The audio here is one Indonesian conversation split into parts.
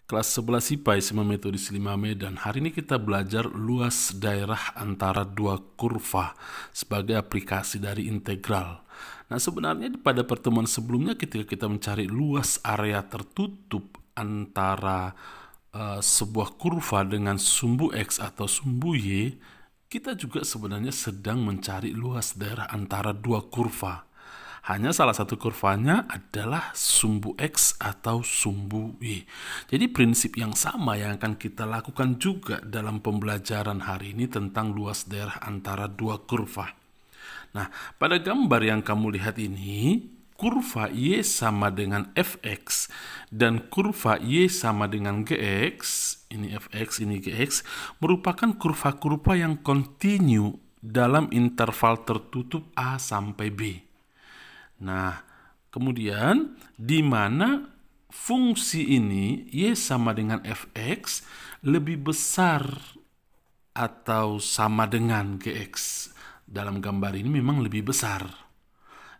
Kelas 11 IPA SMA Metodis 5 Medan. Hari ini kita belajar luas daerah antara dua kurva sebagai aplikasi dari integral. Nah, sebenarnya pada pertemuan sebelumnya ketika kita mencari luas area tertutup antara sebuah kurva dengan sumbu X atau sumbu Y, kita juga sebenarnya sedang mencari luas daerah antara dua kurva. Hanya salah satu kurvanya adalah sumbu X atau sumbu Y. Jadi prinsip yang sama yang akan kita lakukan juga dalam pembelajaran hari ini tentang luas daerah antara dua kurva. Nah, pada gambar yang kamu lihat ini, kurva Y sama dengan Fx dan kurva Y sama dengan Gx, ini Fx, ini Gx, merupakan kurva-kurva yang kontinu dalam interval tertutup A sampai B. Nah, kemudian di mana fungsi ini Y sama dengan Fx lebih besar atau sama dengan Gx. Dalam gambar ini memang lebih besar.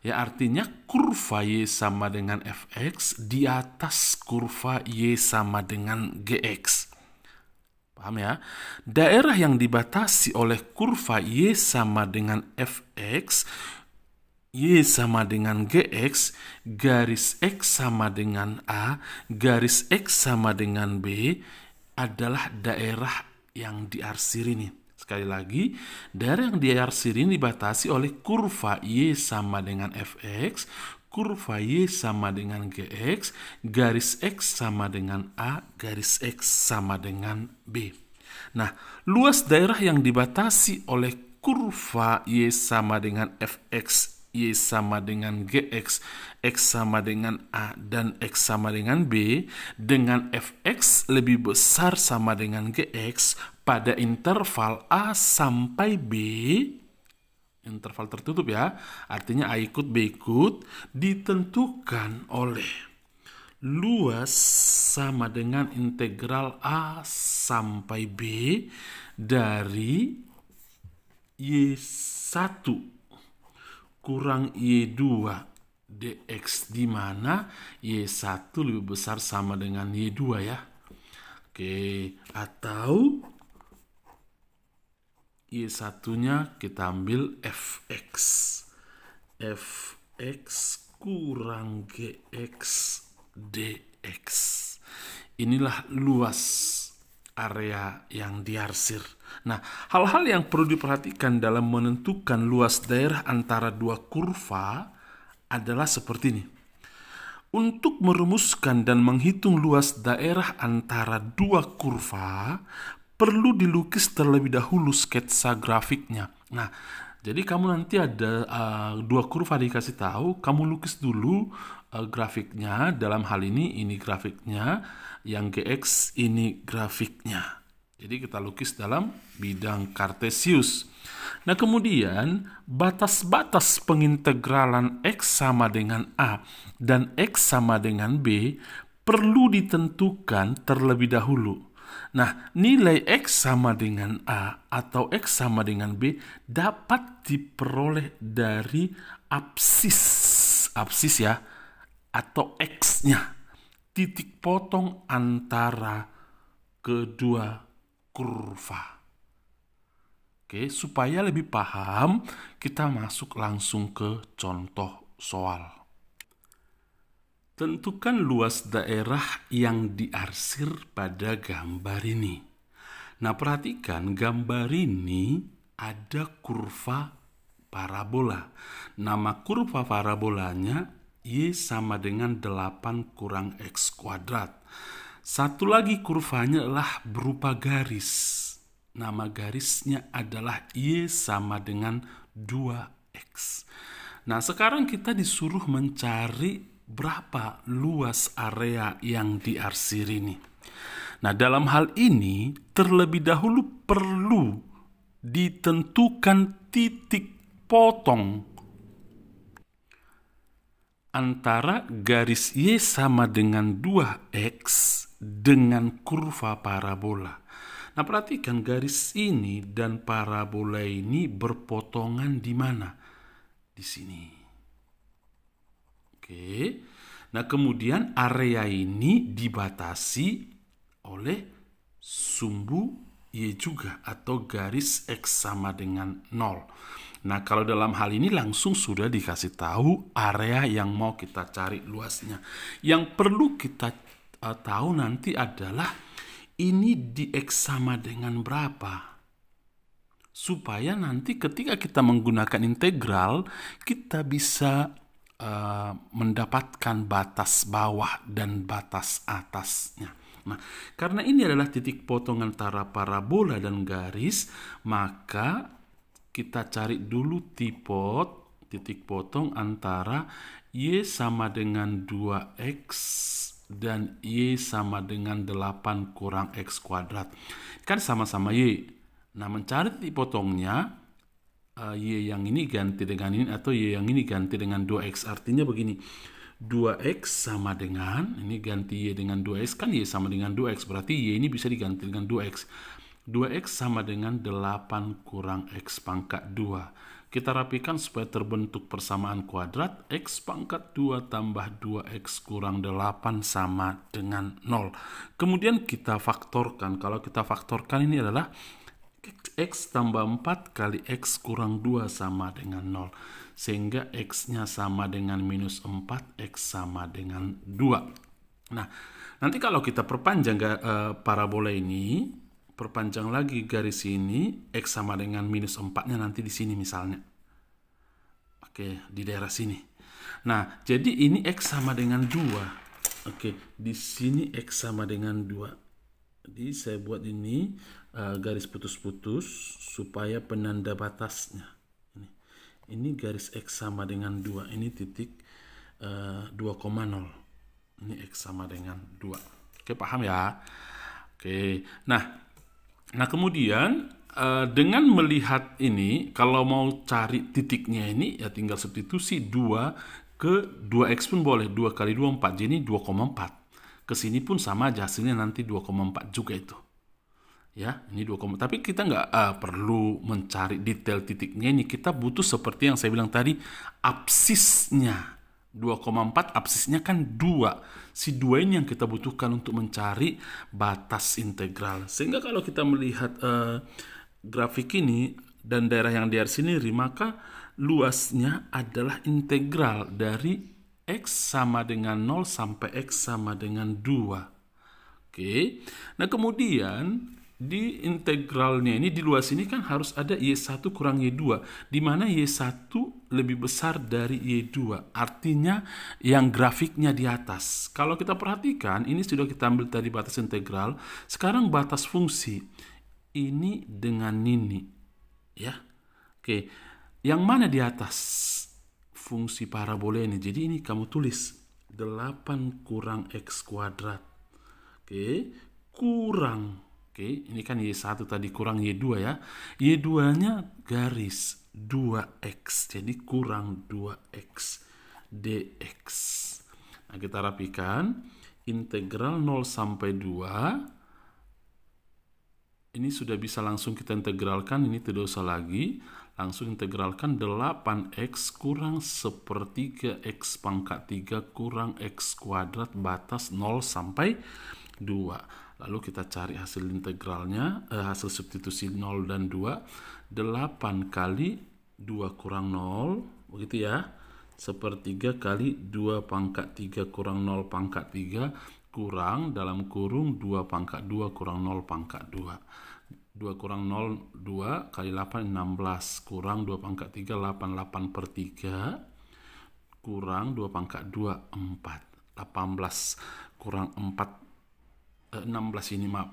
Ya, artinya kurva Y sama dengan Fx di atas kurva Y sama dengan Gx. Paham ya? Daerah yang dibatasi oleh kurva Y sama dengan Fx, Y sama dengan Gx, garis X sama dengan A, garis X sama dengan B adalah daerah yang diarsir ini. Sekali lagi, daerah yang diarsir ini dibatasi oleh kurva Y sama dengan Fx, kurva Y sama dengan Gx, garis X sama dengan A, garis X sama dengan B. Nah, luas daerah yang dibatasi oleh kurva Y sama dengan Fx, Y sama dengan Gx, X sama dengan A, dan X sama dengan B, dengan Fx lebih besar sama dengan Gx pada interval A sampai B, interval tertutup ya, artinya A ikut B ikut, ditentukan oleh luas sama dengan integral A sampai B dari Y1 kurang Y2 dx, di mana Y1 lebih besar sama dengan Y2 ya. Oke, atau Y1-nya kita ambil Fx. Fx kurang Gx dx. Inilah luas area yang diarsir. Nah, hal-hal yang perlu diperhatikan dalam menentukan luas daerah antara dua kurva adalah seperti ini. Untuk merumuskan dan menghitung luas daerah antara dua kurva, perlu dilukis terlebih dahulu sketsa grafiknya. Nah, jadi kamu nanti ada dua kurva dikasih tahu, kamu lukis dulu grafiknya. Dalam hal ini grafiknya, yang Gx ini grafiknya. Jadi kita lukis dalam bidang kartesius. Nah, kemudian batas-batas pengintegralan X sama dengan A dan X sama dengan B perlu ditentukan terlebih dahulu. Nah, nilai X sama dengan A atau X sama dengan B dapat diperoleh dari absis ya, atau X-nya, titik potong antara kedua kurva. Oke, supaya lebih paham, kita masuk langsung ke contoh soal. Tentukan luas daerah yang diarsir pada gambar ini. Nah, perhatikan gambar ini ada kurva parabola. Nama kurva parabolanya Y sama dengan 8 kurang X kuadrat. Satu lagi kurvanya adalah berupa garis. Nama garisnya adalah Y sama dengan 2X. Nah, sekarang kita disuruh mencari berapa luas area yang diarsir ini. Nah, dalam hal ini terlebih dahulu perlu ditentukan titik potong antara garis Y sama dengan 2X dengan kurva parabola. Nah, perhatikan garis ini dan parabola ini berpotongan di mana? Di sini. Oke. Nah, kemudian area ini dibatasi oleh sumbu Y juga atau garis X sama dengan 0. Nah, kalau dalam hal ini langsung sudah dikasih tahu area yang mau kita cari luasnya. Yang perlu kita tahu nanti adalah ini di X sama dengan berapa. Supaya nanti ketika kita menggunakan integral, kita bisa mendapatkan batas bawah dan batas atasnya. Nah, karena ini adalah titik potong antara parabola dan garis, maka kita cari dulu titik potong antara Y sama dengan 2X dan Y sama dengan 8 kurang X kuadrat. Kan sama-sama Y. Nah, mencari titik potongnya, Y yang ini ganti dengan ini atau Y yang ini ganti dengan 2X. Artinya begini, 2X sama dengan, ini ganti Y dengan 2X, kan Y sama dengan 2X, berarti Y ini bisa diganti dengan 2X. 2X sama dengan 8 kurang X pangkat 2. Kita rapikan supaya terbentuk persamaan kuadrat. X pangkat 2 tambah 2X kurang 8 sama dengan 0. Kemudian kita faktorkan. Kalau kita faktorkan ini adalah X tambah 4 kali X kurang 2 sama dengan 0. Sehingga X-nya sama dengan minus 4, X sama dengan 2. Nah, nanti kalau kita perpanjang parabola ini, perpanjang lagi garis ini, X sama dengan minus 4-nya nanti di sini misalnya. Oke, di daerah sini. Nah, jadi ini X sama dengan 2. Oke, di sini X sama dengan 2. Jadi saya buat ini garis putus-putus supaya penanda batasnya. Ini garis X sama dengan 2. Ini titik 2,0. Ini X sama dengan 2. Oke, paham ya? Oke. Nah kemudian dengan melihat ini, kalau mau cari titiknya ini, ya tinggal substitusi 2 ke 2X pun boleh. 2 kali 2, 4. Jadi 2,4. Kesini pun sama aja, hasilnya nanti 2,4 juga itu. Ya, ini 2, tapi kita nggak perlu mencari detail titiknya ini. Kita butuh seperti yang saya bilang tadi, absisnya. 2,4 absisnya kan 2. Si 2 ini yang kita butuhkan untuk mencari batas integral. Sehingga kalau kita melihat grafik ini dan daerah yang di sini, maka luasnya adalah integral dari X sama dengan 0 sampai X sama dengan 2. Oke. Nah, kemudian di integralnya ini, di luas ini kan harus ada Y1 kurang Y2, di mana Y1 lebih besar dari Y2, artinya yang grafiknya di atas. Kalau kita perhatikan, ini sudah kita ambil tadi batas integral, sekarang batas fungsi ini dengan ini, ya. Oke, yang mana di atas fungsi parabola ini? Jadi ini kamu tulis 8 kurang X kuadrat, oke, kurang. Oke, ini kan Y1 tadi kurang Y2 ya. Y2-nya garis 2X. Jadi kurang 2X dx. Nah, kita rapikan. Integral 0 sampai 2. Ini sudah bisa langsung kita integralkan. Ini tidak usah lagi. Langsung integralkan 8X kurang 1/3 X pangkat 3 kurang X kuadrat batas 0 sampai 2. Lalu kita cari hasil integralnya, hasil substitusi 0 dan 2. 8 kali 2 kurang 0, begitu ya. 1/3 kali 2 pangkat 3 kurang 0 pangkat 3 kurang dalam kurung 2 pangkat 2 kurang 0 pangkat 2. 2 kurang 0, 2 kali 8, 16. Kurang 2 pangkat 3, 8. 8/3 kurang 2 pangkat 2, 4. 18 kurang 4, 16 ini, maaf.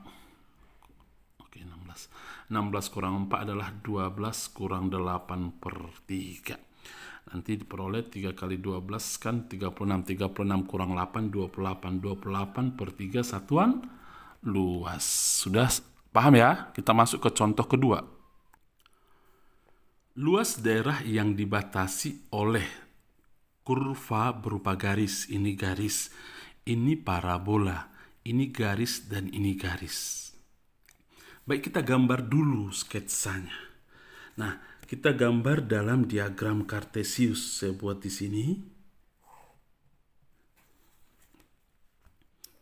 Oke, 16. 16 kurang 4 adalah 12 kurang 8/3. Nanti diperoleh 3 kali 12 kan 36. 36 kurang 8, 28. 28/3 satuan luas. Sudah paham ya? Kita masuk ke contoh kedua. Luas daerah yang dibatasi oleh kurva berupa garis. Ini garis. Ini parabola. Ini garis dan ini garis. Baik, kita gambar dulu sketsanya. Nah, kita gambar dalam diagram Cartesius. Saya buat di sini.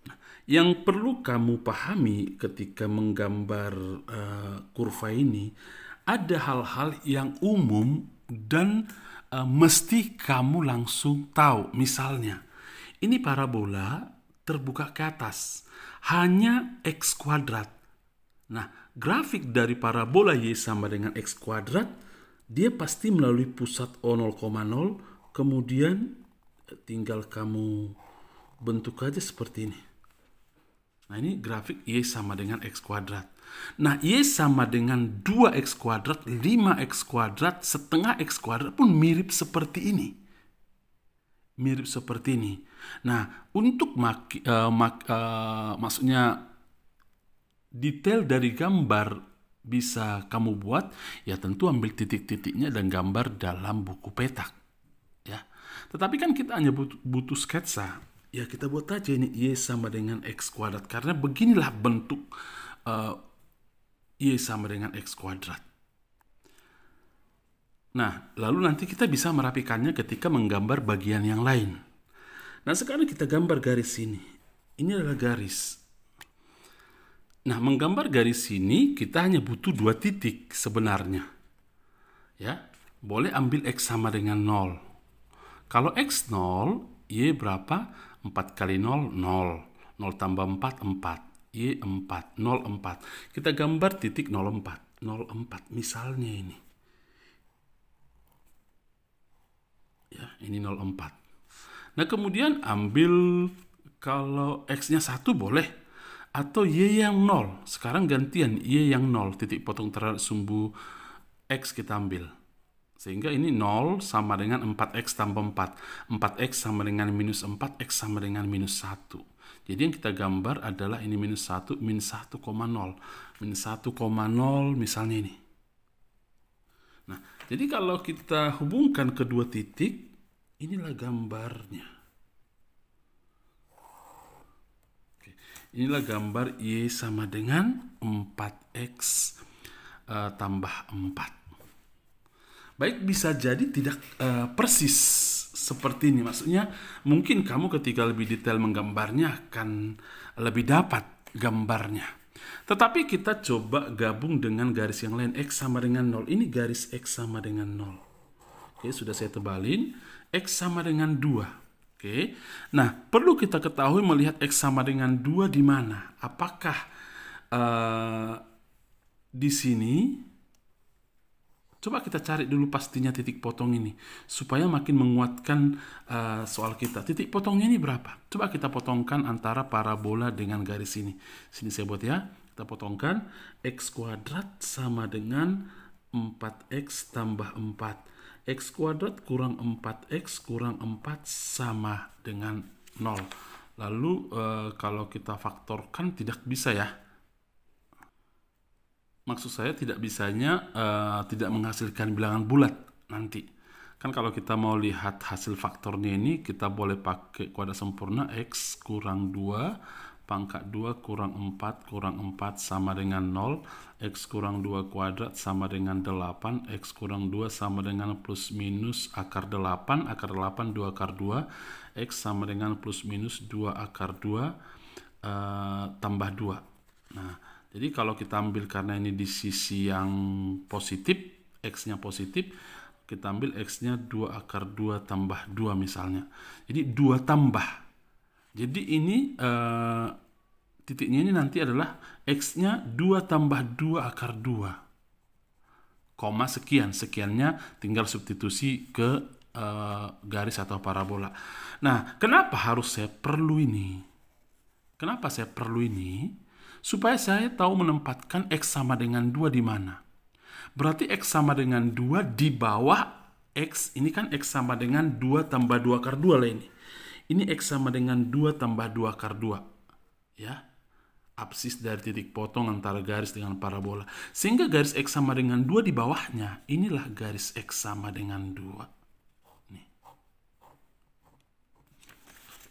Nah, Yang perlu kamu pahami ketika menggambar kurva ini, ada hal-hal yang umum dan mesti kamu langsung tahu. Misalnya, ini parabola terbuka ke atas, hanya X kuadrat. Nah, grafik dari parabola Y sama dengan X kuadrat, dia pasti melalui pusat O 0,0, kemudian tinggal kamu bentuk aja seperti ini. Nah, ini grafik Y sama dengan X kuadrat. Nah, Y sama dengan 2X kuadrat, 5X kuadrat, setengah X kuadrat pun mirip seperti ini. Mirip seperti ini. Nah, untuk maksudnya detail dari gambar bisa kamu buat, ya tentu ambil titik-titiknya dan gambar dalam buku petak. Ya. Tetapi kan kita hanya butuh sketsa. Ya kita buat aja ini Y sama dengan X kuadrat. Karena beginilah bentuk Y sama dengan X kuadrat. Nah, lalu nanti kita bisa merapikannya ketika menggambar bagian yang lain. Nah, sekarang kita gambar garis ini. Ini adalah garis. Nah, menggambar garis ini kita hanya butuh 2 titik sebenarnya. Ya, boleh ambil X sama dengan 0. Kalau X 0, Y berapa? 4 kali 0, 0. 0 tambah 4, 4. Y 4, 0, 4. Kita gambar titik 0,4. 0,4 misalnya ini. Ya, ini 0,4. Nah, kemudian ambil kalau X-nya 1 boleh. Atau Y yang 0. Sekarang gantian Y yang 0. Titik potong terhadap sumbu X kita ambil. Sehingga ini 0 sama dengan 4X tambah 4. 4X sama dengan minus 4. X sama dengan minus 1. Jadi yang kita gambar adalah ini minus 1, minus 1,0. Minus 1,0 misalnya ini. Nah, jadi kalau kita hubungkan kedua titik, inilah gambarnya. Inilah gambar Y sama dengan 4X tambah 4. Baik, bisa jadi tidak persis seperti ini. Maksudnya mungkin kamu ketika lebih detail menggambarnya akan lebih dapat gambarnya. Tetapi kita coba gabung dengan garis yang lain. X sama dengan 0. Ini garis X sama dengan 0. Oke, sudah saya tebalin. X sama dengan 2. Oke, nah perlu kita ketahui melihat X sama dengan 2 di mana? Apakah di sini? Coba kita cari dulu pastinya titik potong ini, supaya makin menguatkan soal kita. Titik potongnya ini berapa? Coba kita potongkan antara parabola dengan garis ini. Sini saya buat ya, kita potongkan. X kuadrat sama dengan 4X tambah 4. X kuadrat kurang 4X kurang 4 sama dengan 0. Lalu kalau kita faktorkan tidak bisa ya. Maksud saya tidak bisanya tidak menghasilkan bilangan bulat nanti. Kan kalau kita mau lihat hasil faktornya ini, kita boleh pakai kuadrat sempurna. X kurang 2 pangkat 2 kurang 4 sama dengan 0. X kurang 2 kuadrat sama dengan 8. X kurang 2 sama dengan plus minus akar 8. Akar 8 2 akar 2. X sama dengan plus minus 2 akar 2 tambah 2. Nah, jadi kalau kita ambil karena ini di sisi yang positif, X-nya positif, kita ambil X-nya 2 akar 2 tambah 2 misalnya. Jadi 2 tambah. Jadi ini titiknya ini nanti adalah X-nya 2 tambah 2 akar 2. Koma sekian. Sekiannya tinggal substitusi ke garis atau parabola. Nah, kenapa harus saya perlu ini? Kenapa saya perlu ini? Supaya saya tahu menempatkan X sama dengan 2 di mana. Berarti X sama dengan 2 di bawah X. Ini kan X sama dengan 2 tambah 2 akar 2 lah ini. Ini X sama dengan 2 tambah 2 akar 2. Ya. Absis dari titik potong antara garis dengan parabola. Sehingga garis X sama dengan 2 di bawahnya. Inilah garis X sama dengan 2. Nih.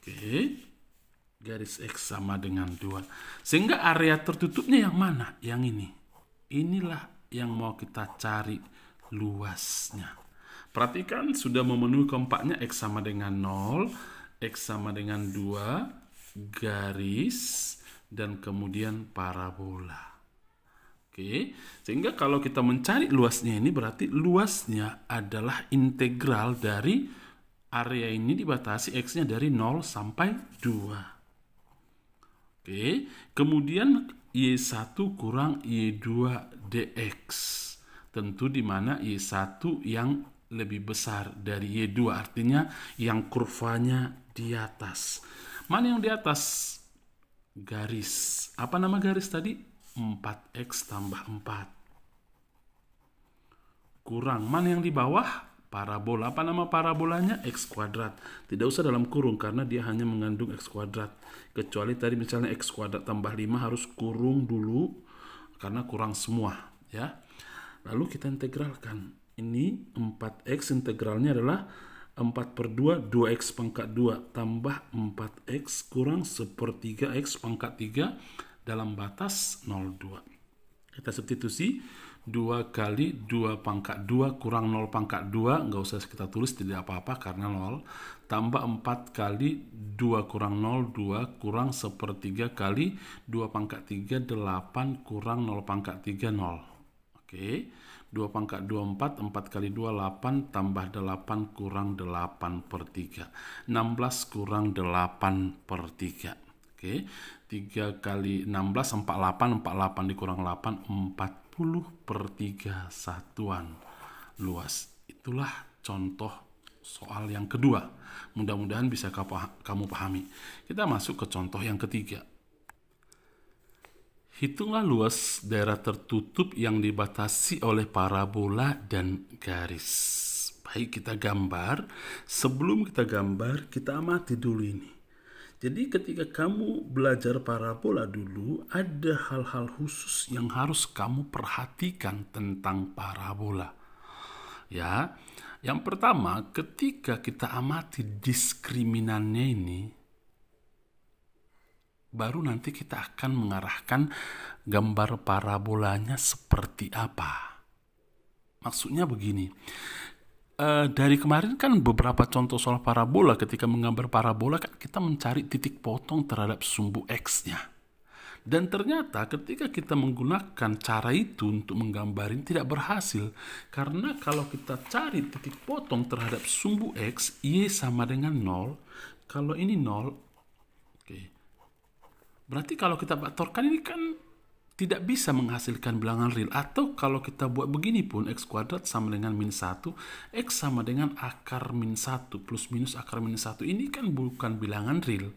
Oke. Garis X sama dengan 2. Sehingga area tertutupnya yang mana? Yang ini. Inilah yang mau kita cari luasnya. Perhatikan sudah memenuhi keempatnya. X sama dengan 0. X sama dengan 2, garis, dan kemudian parabola. Oke, sehingga kalau kita mencari luasnya ini berarti luasnya adalah integral dari area ini dibatasi X-nya dari 0 sampai 2. Oke, kemudian Y1 kurang Y2 dx. Tentu di mana Y1 yang lebih besar dari Y2, artinya yang kurvanya di atas. Mana yang di atas? Garis. Apa nama garis tadi? 4x tambah 4. Kurang. Mana yang di bawah? Parabola. Apa nama parabolanya? X kuadrat. Tidak usah dalam kurung karena dia hanya mengandung X kuadrat. Kecuali tadi misalnya X kuadrat tambah 5 harus kurung dulu karena kurang semua. Ya. Lalu kita integralkan. Ini 4x integralnya adalah 4/2, 2x pangkat 2 tambah 4x kurang 1/3 x pangkat 3 dalam batas 0,2. Kita substitusi 2 kali 2 pangkat 2 kurang 0 pangkat 2, nggak usah kita tulis, tidak apa-apa karena 0, tambah 4 kali 2 kurang 0, 2 kurang 1/3 kali 2 pangkat 3, 8 kurang 0 pangkat 3, 0. Oke, 2 pangkat 2, 4, 4 kali 2, 8, tambah 8 kurang 8/3. 16 kurang 8/3. Oke, 3 kali 16, 48, 48 dikurang 8, 40/3 satuan luas. Itulah contoh soal yang kedua. Mudah-mudahan bisa kamu pahami. Kita masuk ke contoh yang ketiga. Hitunglah luas daerah tertutup yang dibatasi oleh parabola dan garis. Baik, kita gambar. Sebelum kita gambar, kita amati dulu ini. Jadi ketika kamu belajar parabola dulu, ada hal-hal khusus yang harus kamu perhatikan tentang parabola. Ya, yang pertama, ketika kita amati diskriminannya ini, baru nanti kita akan mengarahkan gambar parabolanya seperti apa. Maksudnya begini, dari kemarin kan beberapa contoh soal parabola, ketika menggambar parabola kan kita mencari titik potong terhadap sumbu X-nya. Dan ternyata ketika kita menggunakan cara itu untuk menggambarin tidak berhasil. Karena kalau kita cari titik potong terhadap sumbu X, Y sama dengan 0. Kalau ini 0, oke. Berarti kalau kita faktorkan ini kan tidak bisa menghasilkan bilangan real. Atau kalau kita buat begini pun, X kuadrat sama dengan min 1, X sama dengan akar min 1, plus minus akar min 1. Ini kan bukan bilangan real.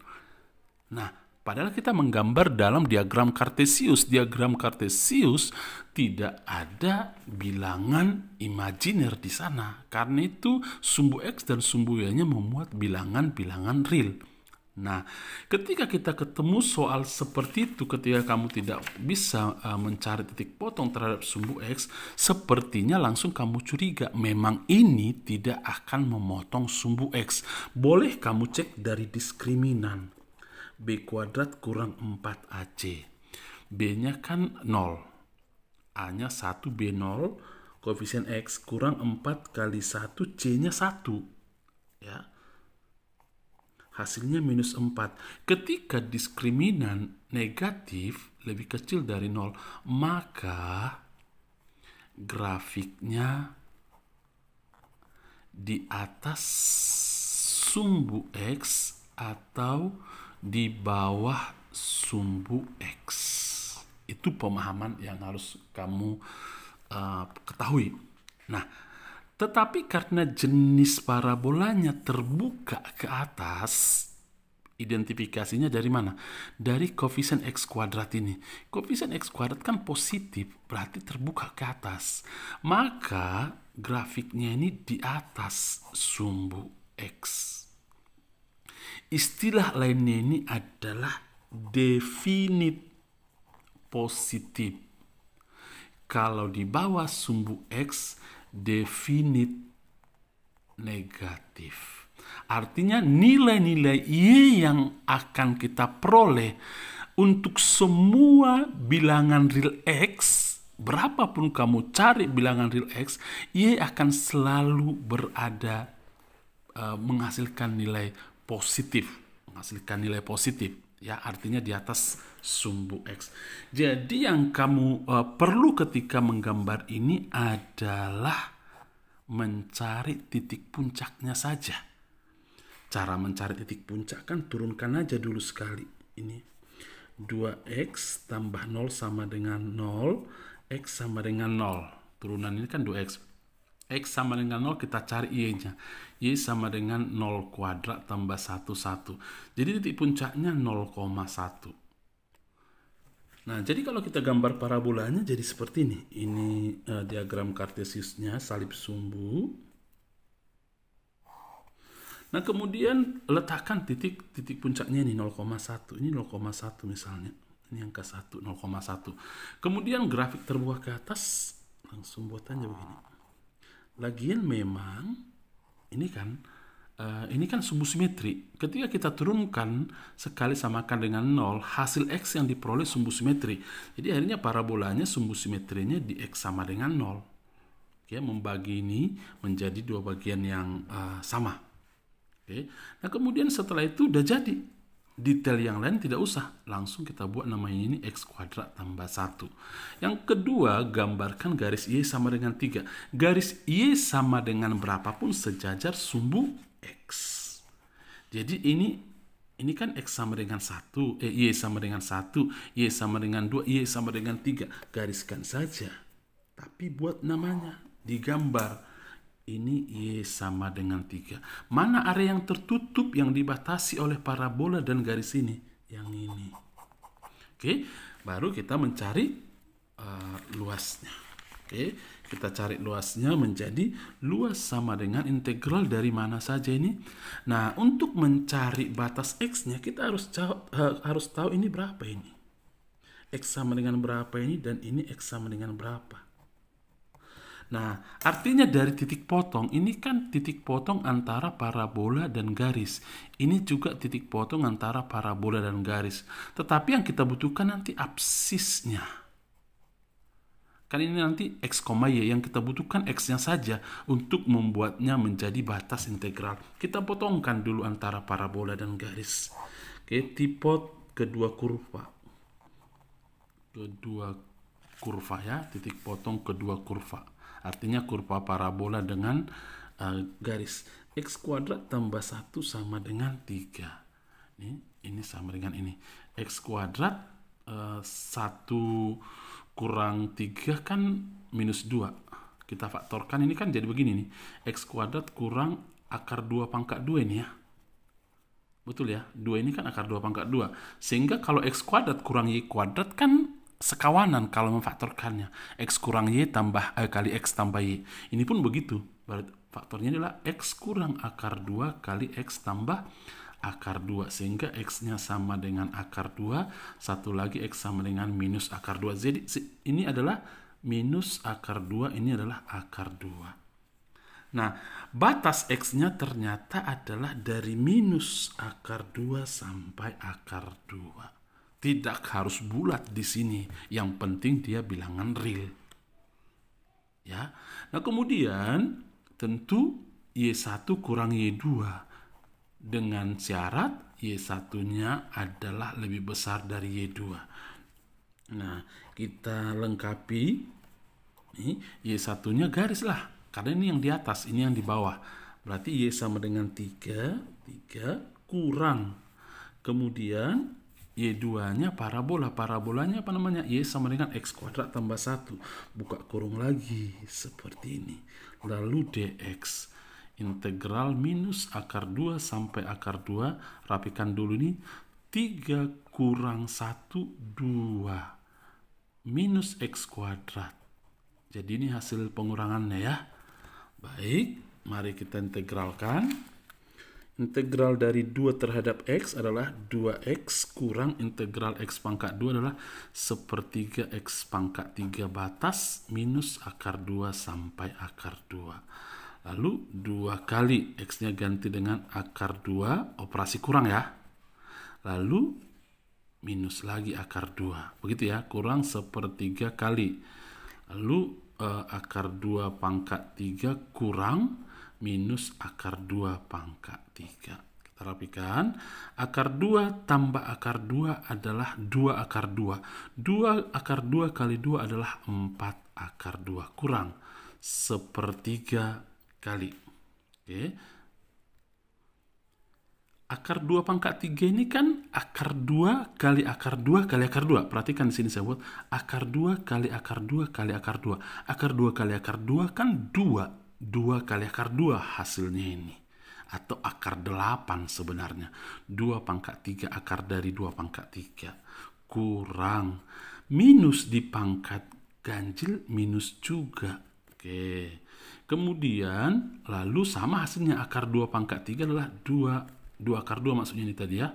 Nah, padahal kita menggambar dalam diagram Kartesius. Diagram Kartesius tidak ada bilangan imajiner di sana. Karena itu sumbu X dan sumbu Y-nya memuat bilangan-bilangan real. Nah, ketika kita ketemu soal seperti itu, ketika kamu tidak bisa mencari titik potong terhadap sumbu X, sepertinya langsung kamu curiga, memang ini tidak akan memotong sumbu X. Boleh kamu cek dari diskriminan. B kuadrat kurang 4AC. B-nya kan 0. A-nya 1, B 0. Koefisien X kurang 4 kali 1, C-nya 1. Ya. Hasilnya minus 4. Ketika diskriminan negatif lebih kecil dari 0, maka grafiknya di atas sumbu X atau di bawah sumbu X. Itu pemahaman yang harus kamu ketahui. Nah, tetapi karena jenis parabolanya terbuka ke atas, identifikasinya dari mana? Dari koefisien X kuadrat ini. Koefisien X kuadrat kan positif, berarti terbuka ke atas. Maka grafiknya ini di atas sumbu X. Istilah lainnya ini adalah definite positif. Kalau di bawah sumbu X, definite negatif. Artinya nilai-nilai Y yang akan kita peroleh untuk semua bilangan real X, berapapun kamu cari bilangan real X, Y akan selalu berada menghasilkan nilai positif. Ya, artinya di atas sumbu X. Jadi yang kamu perlu ketika menggambar ini adalah mencari titik puncaknya saja. Cara mencari titik puncak kan turunkan aja dulu sekali. Ini 2X tambah 0 sama dengan 0, X sama dengan 0. Turunan ini kan 2X. X sama dengan 0, kita cari Y-nya. Y sama dengan 0 kuadrat tambah 1, 1. Jadi titik puncaknya 0,1. Nah, jadi kalau kita gambar parabolanya jadi seperti ini. Ini diagram kartesiusnya, salib sumbu. Nah, kemudian letakkan titik puncaknya ini 0,1. Ini 0,1 misalnya. Ini angka 1, 0,1. Kemudian grafik terbuka ke atas, langsung buat aja begini. Lagian memang ini kan sumbu simetri. Ketika kita turunkan sekali samakan dengan 0, hasil X yang diperoleh sumbu simetri. Jadi akhirnya parabolanya sumbu simetrinya di X sama dengan 0. Oke, membagi ini menjadi dua bagian yang sama. Oke. Nah, kemudian setelah itu udah jadi. Detail yang lain tidak usah, langsung kita buat namanya ini X kuadrat tambah 1. Yang kedua, gambarkan garis Y sama dengan 3. Garis Y sama dengan berapapun sejajar sumbu X. Jadi ini kan X sama dengan 1, Y sama dengan 1, Y sama dengan 2, Y sama dengan 3. Gariskan saja. Tapi buat namanya, digambar. Ini Y sama dengan 3. Mana area yang tertutup yang dibatasi oleh parabola dan garis ini? Yang ini. Oke, baru kita mencari luasnya. Oke, kita cari luasnya menjadi luas sama dengan integral dari mana saja ini. Nah, untuk mencari batas X-nya kita harus tahu ini berapa ini. X sama dengan berapa ini dan ini X sama dengan berapa. Nah, artinya dari titik potong, ini kan titik potong antara parabola dan garis. Ini juga titik potong antara parabola dan garis. Tetapi yang kita butuhkan nanti absisnya. Kan ini nanti X, Y, yang kita butuhkan X-nya saja untuk membuatnya menjadi batas integral. Kita potongkan dulu antara parabola dan garis. Oke, tipot kedua kurva. Ya, titik potong kedua kurva. Artinya kurva parabola dengan garis X kuadrat tambah 1 sama dengan 3. Ini sama dengan ini. X kuadrat 1 kurang 3 kan minus 2. Kita faktorkan ini kan jadi begini nih. X kuadrat kurang akar 2 pangkat 2 ini ya. Betul ya? 2 ini kan akar 2 pangkat 2. Sehingga kalau X kuadrat kurang Y kuadrat kan sekawanan kalau memfaktorkannya. X kurang Y kali X tambah Y. Ini pun begitu. Faktornya adalah X kurang akar 2 kali X tambah akar 2. Sehingga X-nya sama dengan akar 2. Satu lagi X sama dengan minus akar 2. Jadi ini adalah minus akar 2. Ini adalah akar 2. Nah, batas X-nya ternyata adalah dari minus akar 2 sampai akar 2. Tidak harus bulat di sini. Yang penting dia bilangan real. Ya. Nah, kemudian tentu Y1 kurang Y2 dengan syarat Y1-nya adalah lebih besar dari Y2. Nah, kita lengkapi Y1-nya garis lah. Karena ini yang di atas, ini yang di bawah. Berarti Y sama dengan 3 kurang. Kemudian Y2-nya parabola. Parabolanya apa namanya? Y sama dengan X kuadrat tambah 1. Buka kurung lagi. Seperti ini. Lalu dx. Integral minus akar 2 sampai akar 2. Rapikan dulu nih. 3 kurang 1, 2. Minus X kuadrat. Jadi ini hasil pengurangannya ya. Baik. Mari kita integralkan. Integral dari 2 terhadap X adalah 2X kurang integral X pangkat 2 adalah sepertiga X pangkat 3 batas minus akar 2 sampai akar 2. Lalu 2 kali X-nya ganti dengan akar 2, operasi kurang ya. Lalu minus lagi akar 2. Begitu ya, kurang sepertiga kali. Lalu akar 2 pangkat 3 kurang minus akar 2 pangkat 3. Kita Rapikan, akar 2 tambah akar 2 adalah 2 akar 2. 2 akar 2 kali 2 adalah 4 akar 2. Kurang sepertiga kali. Oke. Akar 2 pangkat 3 ini kan akar 2 kali akar 2 kali akar 2. Perhatikan di sini saya buat akar 2 kali akar 2 kali akar 2. Akar 2 kali akar 2 kan 2. 2 kali akar 2 hasilnya ini. Atau akar 8 sebenarnya. 2 pangkat 3 akar dari 2 pangkat 3. Kurang. Minus di pangkat ganjil minus juga. Oke. Kemudian lalu sama hasilnya akar 2 pangkat 3 adalah 2 akar 2 maksudnya ini tadi ya.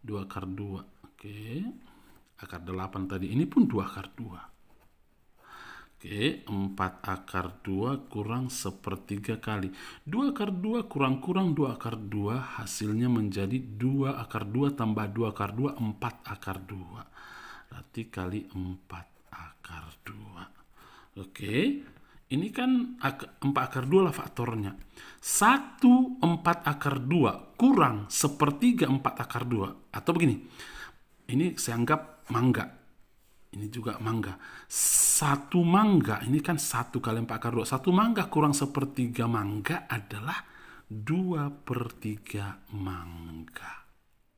2 akar 2. Oke. Akar 8 tadi. Ini pun 2 akar 2. Oke, 4 akar 2 kurang sepertiga kali. 2 akar 2 kurang-kurang 2 akar 2 hasilnya menjadi 2 akar 2 tambah 2 akar 2, 4 akar 2. Berarti kali 4 akar 2. Oke, ini kan 4 akar 2 lah faktornya. 1 4 akar 2 kurang sepertiga 4 akar 2. Atau begini, ini saya anggap mangga. Ini juga mangga. 1 mangga, ini kan 1 kali 4 akar 2. 1 mangga kurang sepertiga mangga adalah 2/3 mangga.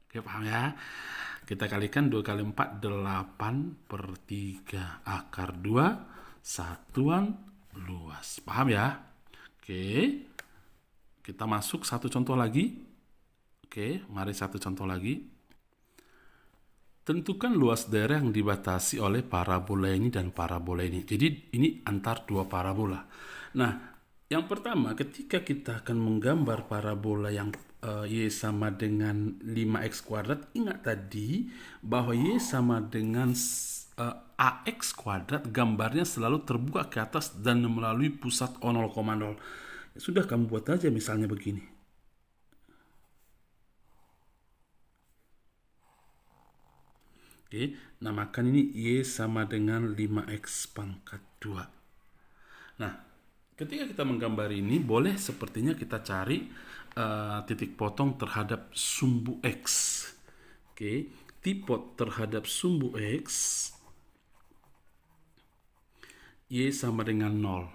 Oke, paham ya? Kita kalikan 2 kali 4, 8/3 akar 2 satuan luas. Paham ya? Oke. Kita masuk satu contoh lagi. Oke, mari satu contoh lagi. Tentukan luas daerah yang dibatasi oleh parabola ini dan parabola ini. Jadi ini antar dua parabola. Nah, yang pertama ketika kita akan menggambar parabola yang Y sama dengan 5x kuadrat, ingat tadi bahwa Y sama dengan AX kuadrat gambarnya selalu terbuka ke atas dan melalui pusat O 0,0. Ya sudah, kamu buat aja misalnya begini. Oke, namakan ini Y sama dengan 5x pangkat 2. Nah, ketika kita menggambar ini, boleh sepertinya kita cari titik potong terhadap sumbu X. Oke, tipot terhadap sumbu X, Y sama dengan 0.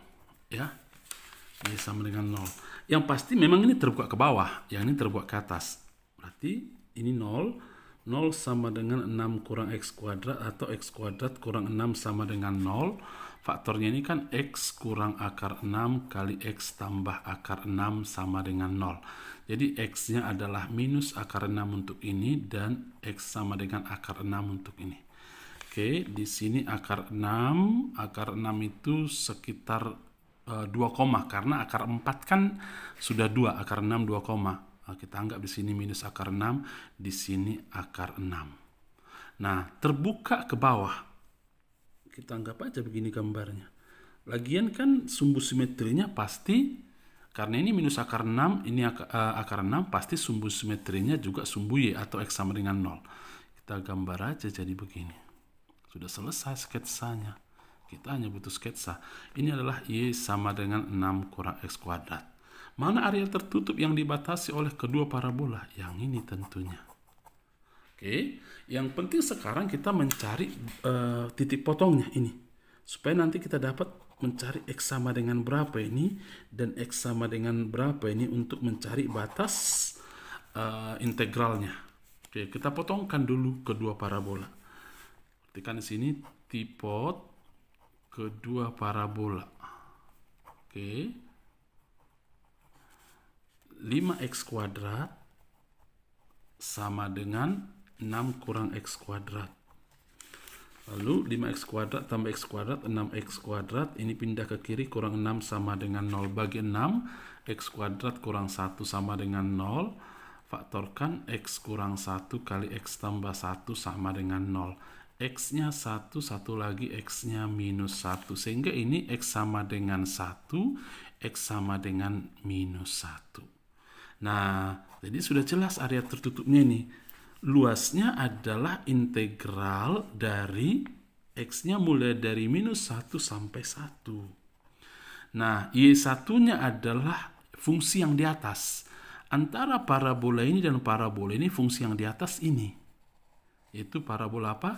Ya, Y sama dengan 0. Yang pasti memang ini terbuka ke bawah, yang ini terbuka ke atas. Berarti ini 0. 0 sama dengan 6 kurang X kuadrat atau X kuadrat kurang 6 sama dengan 0. Faktornya ini kan X kurang akar 6 kali X tambah akar 6 sama dengan 0. Jadi X-nya adalah minus akar 6 untuk ini dan X sama dengan akar 6 untuk ini. Oke, di sini akar 6 itu sekitar 2 koma. Karena akar 4 kan sudah 2, akar 6 2 koma. Kita anggap di sini minus akar 6, di sini akar 6. Nah, terbuka ke bawah. Kita anggap aja begini gambarnya. Lagian kan sumbu simetrinya pasti, karena ini minus akar 6, ini akar 6, pasti sumbu simetrinya juga sumbu Y atau X sama dengan 0. Kita gambar aja jadi begini. Sudah selesai sketsanya. Kita hanya butuh sketsa. Ini adalah Y sama dengan 6 kurang X kuadrat. Mana area tertutup yang dibatasi oleh kedua parabola? Yang ini tentunya. Oke, yang penting sekarang kita mencari titik potongnya ini. Supaya nanti kita dapat mencari X sama dengan berapa ini dan X sama dengan berapa ini untuk mencari batas integralnya. Oke, kita potongkan dulu kedua parabola. Perhatikan di sini tipot kedua parabola. Oke. 5x kuadrat sama dengan 6 kurang x kuadrat. Lalu 5x kuadrat tambah x kuadrat 6x kuadrat. Ini pindah ke kiri, kurang 6 sama dengan 0. Bagi 6, x kuadrat kurang 1 sama dengan 0. Faktorkan x kurang 1 kali x tambah 1 sama dengan 0. X-nya 1, satu lagi X-nya minus 1. Sehingga ini X sama dengan 1, X sama dengan minus 1. Nah, jadi sudah jelas area tertutupnya ini. Luasnya adalah integral dari X-nya mulai dari minus 1 sampai 1. Nah, Y1-nya adalah fungsi yang di atas. antara parabola ini dan parabola ini fungsi yang di atas ini. Yaitu parabola apa?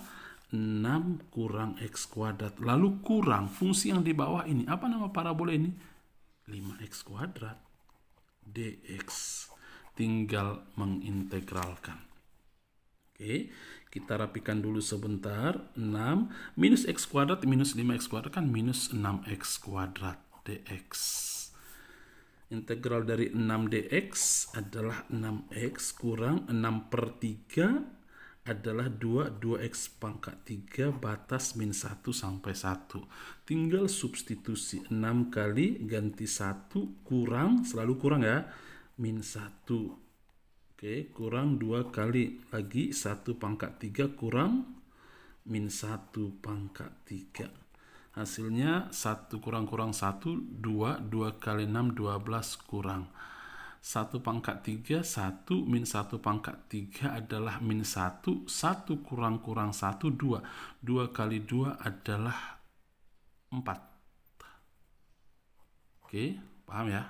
6 kurang X kuadrat. Lalu kurang fungsi yang di bawah ini. Apa nama parabola ini? 5X kuadrat dx. Tinggal mengintegralkan. Oke, kita rapikan dulu sebentar. 6 minus X kuadrat minus 5X kuadrat kan minus 6X kuadrat dx. Integral dari 6 dx adalah 6x kurang 6 per 3 adalah 2x pangkat 3 batas min 1 sampai 1. Tinggal substitusi 6 kali ganti 1 kurang, selalu kurang ya, min 1. Oke, kurang 2 kali lagi 1 pangkat 3 kurang min 1 pangkat 3. Hasilnya 1 kurang 1, 2, 2 kali 6, 12 kurang 1 pangkat 3, 1 min 1 pangkat 3 adalah min 1, 1 kurang 1, 2. 2 kali 2 adalah 4. Oke, paham ya?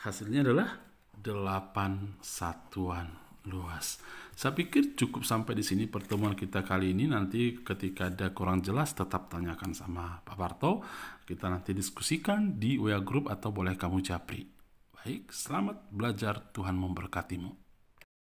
Hasilnya adalah 8 satuan luas. Saya pikir cukup sampai di sini pertemuan kita kali ini. Nanti ketika ada kurang jelas tetap tanyakan sama Pak Parto. Kita nanti diskusikan di WA Group atau boleh kamu japri. Baik, selamat belajar. Tuhan memberkatimu.